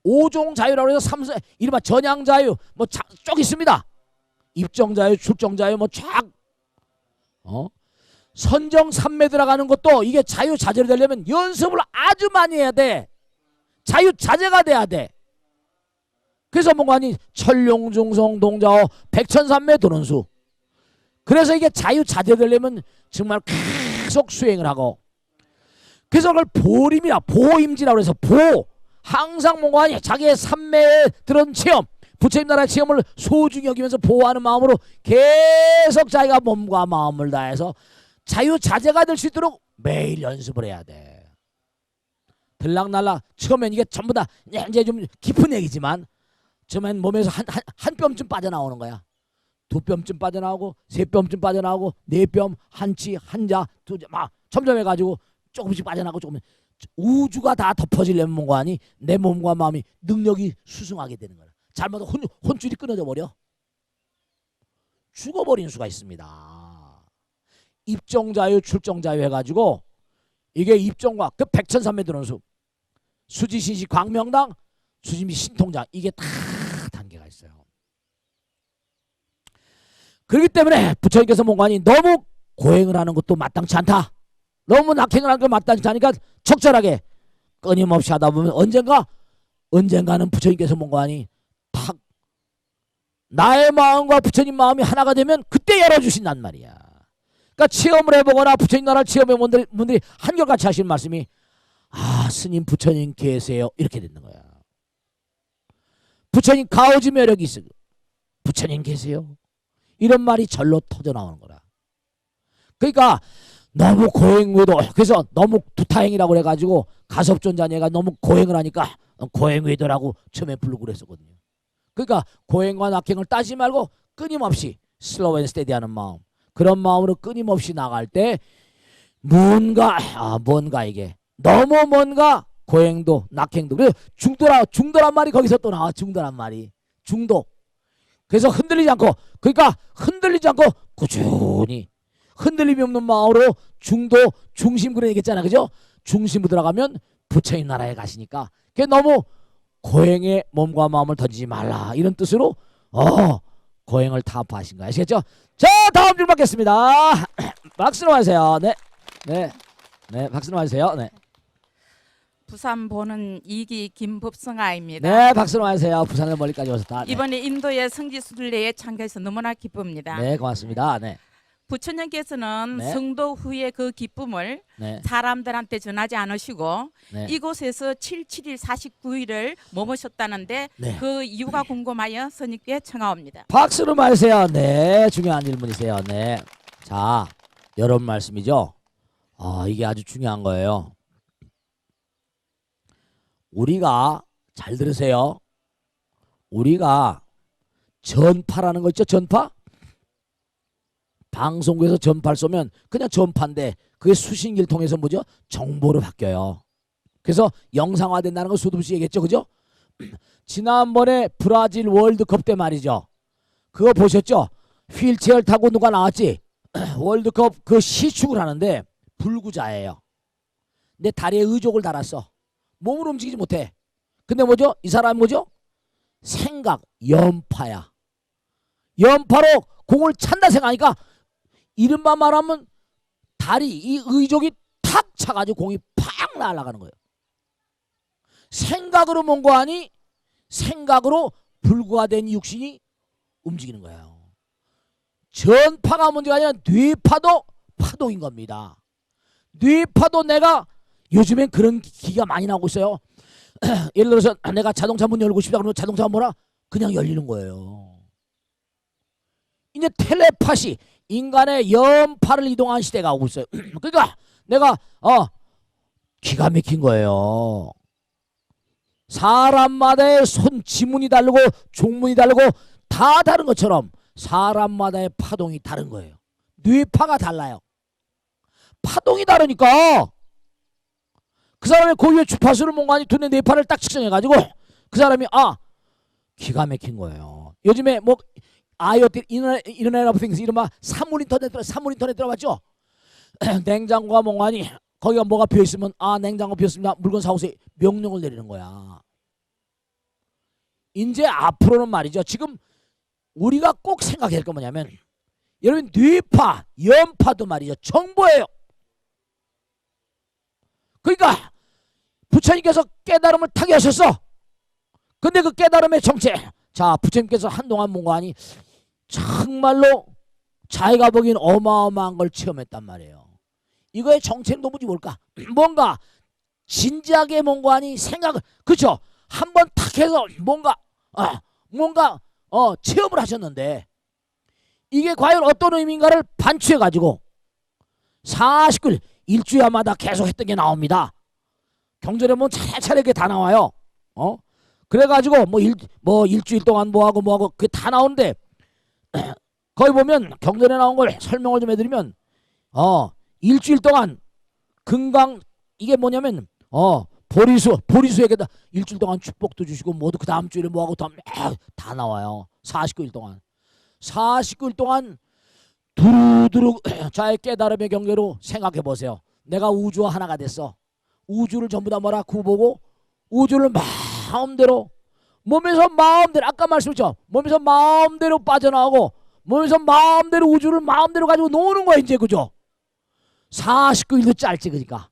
오종 자유라고 해서 이른바 전향 자유 쭉 있습니다. 입정 자유, 출정 자유 쫙 선정 삼매 들어가는 것도 이게 자유 자재로 되려면 연습을 아주 많이 해야 돼. 자유 자재가 돼야 돼. 그래서 뭔가 아니 천룡중성 동자호 백천삼매 도는수. 그래서 이게 자유 자재 되려면 정말 계속 수행을 하고. 그래서 그걸 보림이라 보임지라고 해서 항상 뭔가 아니 자기의 삼매에 들은 체험, 부처님 나라의 체험을 소중히 여기면서 보호하는 마음으로 계속 자기가 몸과 마음을 다해서 자유자재가 될 수 있도록 매일 연습을 해야 돼. 들락날락 처음엔 이게 전부 다 이제 좀 깊은 얘기지만 처음엔 몸에서 한 뼘쯤 빠져나오는 거야. 두 뼘쯤 빠져나오고 세 뼘쯤 빠져나오고 네 뼘, 한치, 한자, 두자 막 점점 해가지고 조금씩 빠져나오고 조금 우주가 다 덮어지려면 뭔가 아니 내 몸과 마음이 능력이 수승하게 되는 거야. 잘못하면 혼줄이 끊어져 버려. 죽어버리는 수가 있습니다. 입정자유, 출정자유 해가지고 이게 입정과 그 백천삼매 들어오는 수, 수지신시 광명당, 수지미 신통장 이게 다 단계가 있어요. 그렇기 때문에 부처님께서 뭔가 아니 너무 고행을 하는 것도 마땅치 않다. 너무 낙행을 하는 거 마땅치 않으니까 적절하게 끊임없이 하다 보면 언젠가는 부처님께서 뭔가 아니 탁 나의 마음과 부처님 마음이 하나가 되면 그때 열어주신단 말이야. 그러니까 체험을 해보거나 부처님 나라를 체험해 본 분들이 한결같이 하시는 말씀이 스님 부처님 계세요 이렇게 되는 거야. 부처님 가오지 매력이 있어. 부처님 계세요 이런 말이 절로 터져 나오는 거라. 그러니까 너무 고행외도 그래서 너무 두타행이라고 해가지고 가섭존자녀가 너무 고행을 하니까 고행외도라고 처음에 부르고 그랬었거든요. 그러니까 고행과 낙행을 따지지 말고 끊임없이 슬로우 앤 스테디하는 마음, 그런 마음으로 끊임없이 나갈 때 뭔가 이게 너무 뭔가 고행도 낙행도 그래서 중도란 말이 거기서 또 나와. 중도란 말이 중도. 그래서 흔들리지 않고 꾸준히 흔들림이 없는 마음으로 중도 중심 그런 얘기했잖아. 그죠? 중심으로 들어가면 부처님 나라에 가시니까 그게 너무 고행에 몸과 마음을 던지지 말라 이런 뜻으로 고행을 타파하신 거 아시겠죠? 자 다음 줄 받겠습니다. 박수로 하세요. 네, 박수로 하세요. 네. 부산 보는 이기 김법성아입니다. 네, 박수로 하세요. 부산에 멀리까지 오셨다. 네. 이번에 인도의 성지순례에 참가해서 너무나 기쁩니다. 네, 고맙습니다. 네. 부처님께서는 네. 성도 후의 그 기쁨을 네. 사람들한테 전하지 않으시고 네. 이곳에서 77일 49일을 머무셨다는데 네. 그 이유가 궁금하여 스님께 청하옵니다. 박수로 말세요. 네, 중요한 질문이세요. 네. 자, 여러분 말씀이죠. 이게 아주 중요한 거예요. 우리가 잘 들으세요. 우리가 전파라는 거 있죠. 전파? 방송국에서 전파를 쏘면 그냥 전파인데 그게 수신기를 통해서 뭐죠? 정보로 바뀌어요. 그래서 영상화된다는 걸 수도없이 얘기했죠. 그죠? 지난번에 브라질 월드컵 때 말이죠. 그거 보셨죠? 휠체어를 타고 누가 나왔지? 월드컵 그 시축을 하는데 불구자예요. 근데 다리에 의족을 달았어. 몸을 움직이지 못해. 근데 뭐죠? 이 사람이 뭐죠? 생각, 연파야. 연파로 공을 찬다 생각하니까 이른바 말하면 다리, 이 의족이 탁 차가지고 공이 팍 날아가는 거예요. 생각으로 뭔가 하니 생각으로 불구화된 육신이 움직이는 거예요. 전파가 문제가 아니라 뇌파도 파동인 겁니다. 뇌파도 내가 요즘엔 그런 기가 많이 나오고 있어요. 예를 들어서 내가 자동차 문 열고 싶다 그러면 자동차가 뭐라 그냥 열리는 거예요. 이제 텔레파시 인간의 연파를 이동한 시대가 오고 있어요. 그러니까 내가 기가 막힌 거예요. 사람마다의 손 지문이 다르고 종문이 다르고 다 다른 것처럼 사람마다의 파동이 다른 거예요. 뇌파가 달라요. 파동이 다르니까 그 사람의 고유의 주파수를 뭔가 두뇌 뇌파를 딱 측정해가지고 그 사람이 기가 막힌 거예요. 요즘에 뭐 IoT 인터넷 오브 띵스 이른바 사물 인터넷 들어봤죠? 냉장고가 뭔가 하니 거기가 뭐가 비어있으면 냉장고 비었습니다. 물건 사오세요. 명령을 내리는 거야. 이제 앞으로는 말이죠. 지금 우리가 꼭 생각해야 할 건 뭐냐면 여러분 뇌파, 연파도 말이죠. 정보예요. 그러니까 부처님께서 깨달음을 타게 하셨어. 근데 그 깨달음의 정체. 자, 부처님께서 한동안 뭔가 하니 정말로 자기가 보기엔 어마어마한 걸 체험했단 말이에요. 이거의 정체는 도무지 뭘까? 뭔가 진지하게 뭔가 하니 생각을 그렇죠. 한번 탁 해서 뭔가 체험을 하셨는데 이게 과연 어떤 의미인가를 반추해 가지고 49일 일주일마다 계속 했던 게 나옵니다. 경전에 보면 차례차례 이게 다 나와요. 그래가지고 뭐 일주일 동안 뭐하고 그게 다 나오는데 거기 보면 경전에 나온 걸 설명을 좀 해드리면 일주일 동안 금강 이게 뭐냐면 보리수에게다 일주일 동안 축복도 주시고 모두 그 다음 주일에 뭐하고 다 나와요. 49일 동안 49일 동안 두루두루 자의 깨달음의 경계로 생각해 보세요. 내가 우주와 하나가 됐어. 우주를 전부 다 뭐라 구보고 우주를 마음대로 몸에서 마음대로 아까 말씀했죠. 몸에서 마음대로 빠져나오고 몸에서 마음대로 우주를 마음대로 가지고 노는 거야 이제 그죠? 49일도 짧지 그러니까.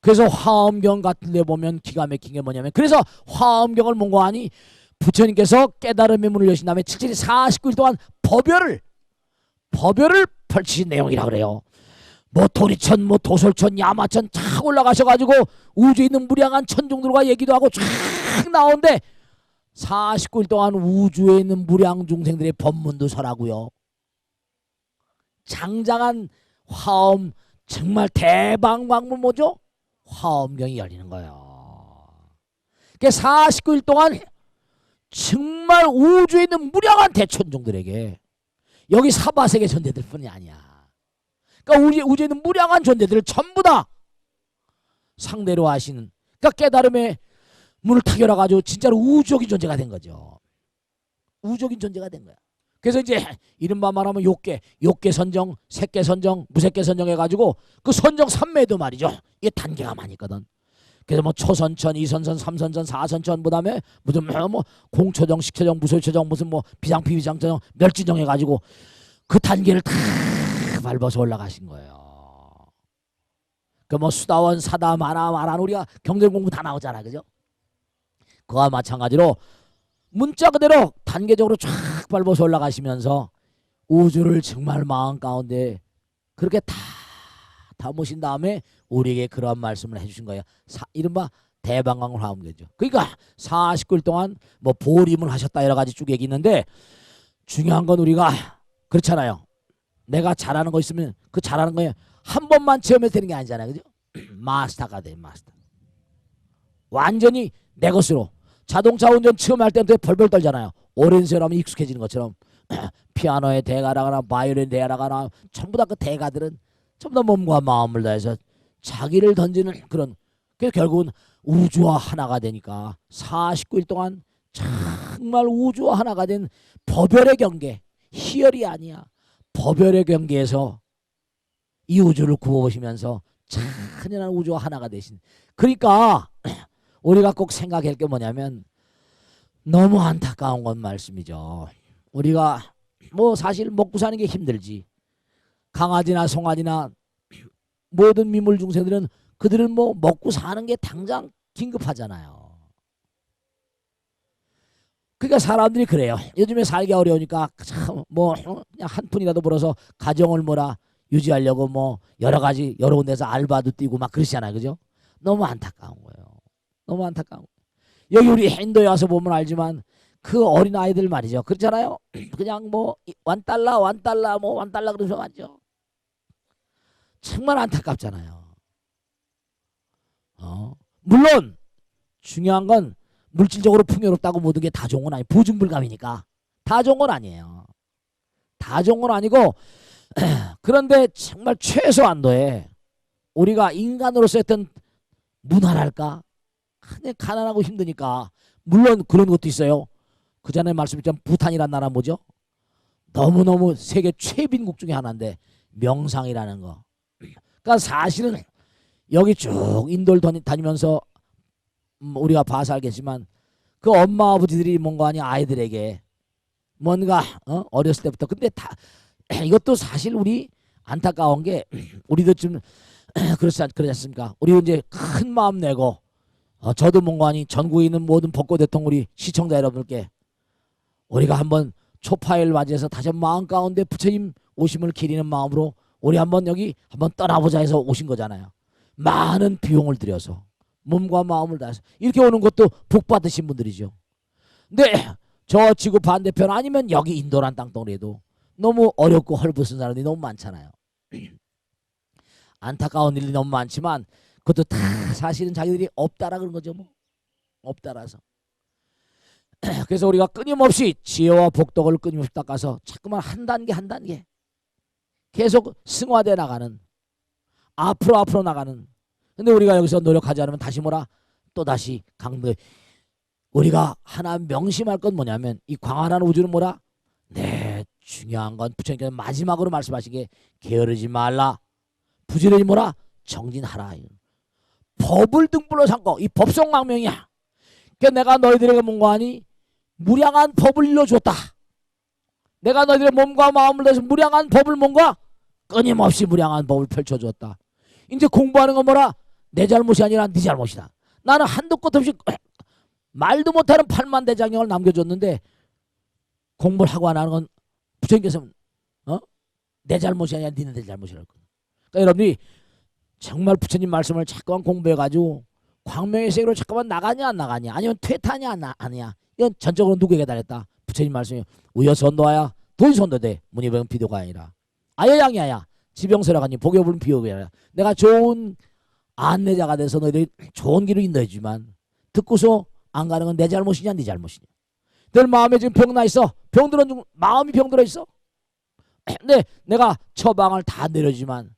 그래서 화엄경 같은 데 보면 기가 막힌 게 뭐냐면 그래서 화엄경을 뭔가 하니 부처님께서 깨달음의 문을 여신 다음에 49일 동안 법열을 펼치신 내용이라 그래요. 뭐 도리천, 뭐 도솔천, 야마천 쫙 올라가셔가지고 우주에 있는 무량한 천중들과 얘기도 하고 쫙 나오는데 49일 동안 우주에 있는 무량 중생들의 법문도 설하고요. 장장한 화엄 정말 대방광문 뭐죠? 화엄경이 열리는 거예요. 그러니까 49일 동안 정말 우주에 있는 무량한 대천중들에게 여기 사바세계 존재들 뿐이 아니야. 그러니까 우주에 있는 무량한 존재들을 전부 다 상대로 하시는 그러니까 깨달음의 문을 타결해가지고 진짜로 우주적인 존재가 된 거죠. 우주적인 존재가 된 거야. 그래서 이제 이른바 말하면 욕계 선정, 색계 선정, 무색계 선정 해가지고 그 선정 3매도 말이죠. 이게 단계가 많이 있거든. 그래서 뭐 초선천, 이선천, 삼선천, 사선천 그다음에 무슨 뭐 공초정, 식초정, 무소초정 무슨 뭐 비상피비상초정, 멸진정 해가지고 그 단계를 다 밟아서 올라가신 거예요. 그 뭐 수다원, 사다, 마나 우리가 경전 공부 다 나오잖아, 그죠? 그와 마찬가지로 문자 그대로 단계적으로 쫙 밟아서 올라가시면서 우주를 정말 마음 가운데 그렇게 다 담으신 다음에 우리에게 그러한 말씀을 해주신 거예요. 이른바 대방광을 화엄경이죠. 그러니까 49일 동안 뭐 보림을 하셨다 여러 가지 쭉 얘기 있는데 중요한 건 우리가 그렇잖아요. 내가 잘하는 거 있으면 그 잘하는 거에 한 번만 체험해도 되는 게 아니잖아요. 그죠? 마스터가 돼, 마스터. 완전히 내 것으로. 자동차 운전 체험할 때부터 벌벌 떨잖아요. 오랜 세월 하면 익숙해지는 것처럼 피아노에 대가라거나 바이올린 대가라거나 전부 다 그 대가들은 전부 다 몸과 마음을 다해서 자기를 던지는 그런 그래서 결국은 우주와 하나가 되니까 49일 동안 정말 우주와 하나가 된 법열의 경계 희열이 아니야. 법열의 경계에서 이 우주를 구워보시면서 찬연한 우주와 하나가 되신 그러니까 우리가 꼭 생각할 게 뭐냐면 너무 안타까운 건 말씀이죠. 우리가 뭐 사실 먹고 사는 게 힘들지. 강아지나 송아지나 모든 미물 중생들은 그들은 뭐 먹고 사는 게 당장 긴급하잖아요. 그러니까 사람들이 그래요. 요즘에 살기 어려우니까 참 뭐 그냥 한 푼이라도 벌어서 가정을 뭐라 유지하려고 뭐 여러 가지 여러 군데서 알바도 뛰고 막 그러시잖아요. 그죠? 너무 안타까운 거예요. 너무 안타까운 거예요. 여기 우리 인도에 와서 보면 알지만 그 어린 아이들 말이죠. 그렇잖아요. 그냥 뭐 $1 뭐 $1 그러면서 왔죠. 정말 안타깝잖아요. 물론 중요한 건 물질적으로 풍요롭다고 모든 게 다 좋은 건 아니에요. 보증불감이니까 다 좋은 건 아니에요. 다 좋은 건 아니고 그런데 정말 최소한도에 우리가 인간으로서 했던 문화랄까 그냥 가난하고 힘드니까 물론 그런 것도 있어요. 그 전에 말씀드렸던 부탄이라는 나라 뭐죠? 너무너무 세계 최빈국 중에 하나인데 명상이라는 거. 그러니까 사실은 여기 쭉 인도를 다니면서 우리가 봐서 알겠지만 그 엄마 아버지들이 뭔가 아니 아이들에게 뭔가 어렸을 때부터 근데 다 이것도 사실 우리 안타까운 게 우리도 좀 그렇지 않습니까? 우리 이제 큰 마음 내고 저도 뭔가 아니 전국에 있는 모든 벚꽃 대통령 우리 시청자 여러분께 우리가 한번 초파일 맞이해서 다시 한번 마음 가운데 부처님 오심을 기리는 마음으로 우리 한번 여기 한번 떠나보자 해서 오신 거잖아요. 많은 비용을 들여서 몸과 마음을 다해서 이렇게 오는 것도 복 받으신 분들이죠. 근데 저 지구 반대편 아니면 여기 인도란 땅덩어리에도 너무 어렵고 헐벗은 사람들이 너무 많잖아요. 안타까운 일이 너무 많지만 그것도 다 사실은 자기들이 없다라 그런 거죠. 뭐 없다라서. 그래서 우리가 끊임없이 지혜와 복덕을 끊임없이 닦아서 자꾸만 한 단계 한 단계 계속 승화돼 나가는 앞으로 나가는. 근데 우리가 여기서 노력하지 않으면 다시 뭐라 또다시 강도. 우리가 하나 명심할 건 뭐냐면 이 광활한 우주는 뭐라 중요한 건 부처님께서 마지막으로 말씀하신 게 게으르지 말라 부지런히 뭐라 정진하라. 법을 등불로 삼고 이 법성망명이야. 그러니까 내가 너희들에게 뭔가 하니 무량한 법을 일러줬다. 내가 너희들의 몸과 마음을 내서 무량한 법을 뭔가 끊임없이 무량한 법을 펼쳐줬다. 이제 공부하는 건 뭐라 내 잘못이 아니라 네 잘못이다. 나는 한도 끝 없이 말도 못하는 8만 대장경을 남겨줬는데 공부를 하고 안 하는 건 부처님께서 내 잘못이 아니라 니네들 잘못이라고. 그러니까 여러분이 정말 부처님 말씀을 자꾸만 공부해가지고 광명의 세계로 자꾸만 나가냐 안 나가냐 아니면 퇴타냐 안 하냐 이건 전적으로 누구에게 달했다. 부처님 말씀이 우여선도하야 도의선도돼 문의병 비도가 아니라 아여양이야 지병설아가니 복에 부른 비호가 아니라 내가 좋은 안내자가 돼서 너희들이 좋은 길을 인도해주지만 듣고서 안 가는 건 내 잘못이냐 네 잘못이냐. 내 마음에 지금 병 나 있어. 병들어 마음이 병들어 있어. 근데 내가 처방을 다 내려주지만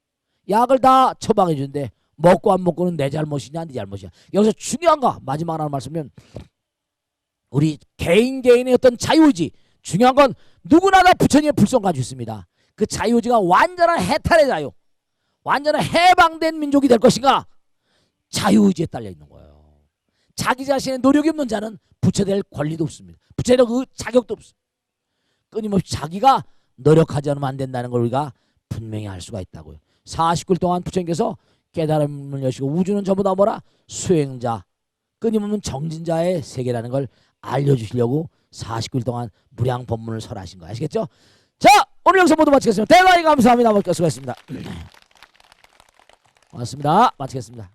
약을 다 처방해 주는데 먹고 안 먹고는 내 잘못이냐 네 잘못이냐. 여기서 중요한 거 마지막 하나 말씀드리면 우리 개인의 어떤 자유의지 중요한 건 누구나 다 부처님의 불성 가지고 있습니다. 그 자유의지가 완전한 해탈의 자유 완전한 해방된 민족이 될 것인가 자유의지에 딸려 있는 거예요. 자기 자신의 노력이 없는 자는 부처될 권리도 없습니다. 부처될 그 자격도 없습니다. 끊임없이 자기가 노력하지 않으면 안 된다는 걸 우리가 분명히 알 수가 있다고요. 40일 동안 부처님께서 깨달음을 여시고 우주는 전부 다 뭐라 수행자 끊임없는 정진자의 세계라는 걸 알려주시려고 49일 동안 무량 법문을 설하신 거 아시겠죠? 자 오늘 여기서 모두 마치겠습니다. 대단히 감사합니다. 수고하셨습니다. 고맙습니다. 마치겠습니다.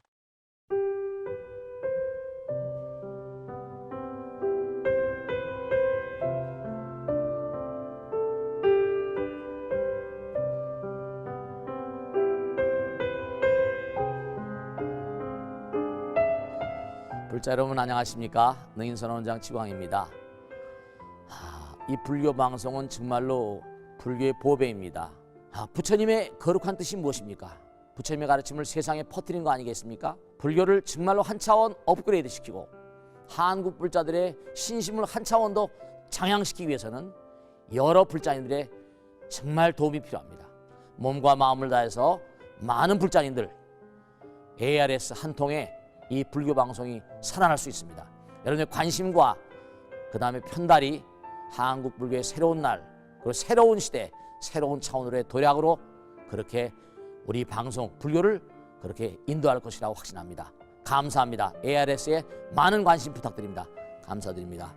불자 여러분 안녕하십니까? 능인선원장 지광입니다. 이 불교 방송은 정말로 불교의 보배입니다. 부처님의 거룩한 뜻이 무엇입니까? 부처님의 가르침을 세상에 퍼뜨린 거 아니겠습니까? 불교를 정말로 한 차원 업그레이드 시키고 한국 불자들의 신심을 한 차원 더 장양시키기 위해서는 여러 불자님들의 정말 도움이 필요합니다. 몸과 마음을 다해서 많은 불자님들 ARS 한 통에 이 불교 방송이 살아날 수 있습니다. 여러분의 관심과 그 다음에 편달이 한국 불교의 새로운 날 그리고 새로운 시대 새로운 차원으로의 도약으로 그렇게 우리 방송 불교를 그렇게 인도할 것이라고 확신합니다. 감사합니다. ARS에 많은 관심 부탁드립니다. 감사드립니다.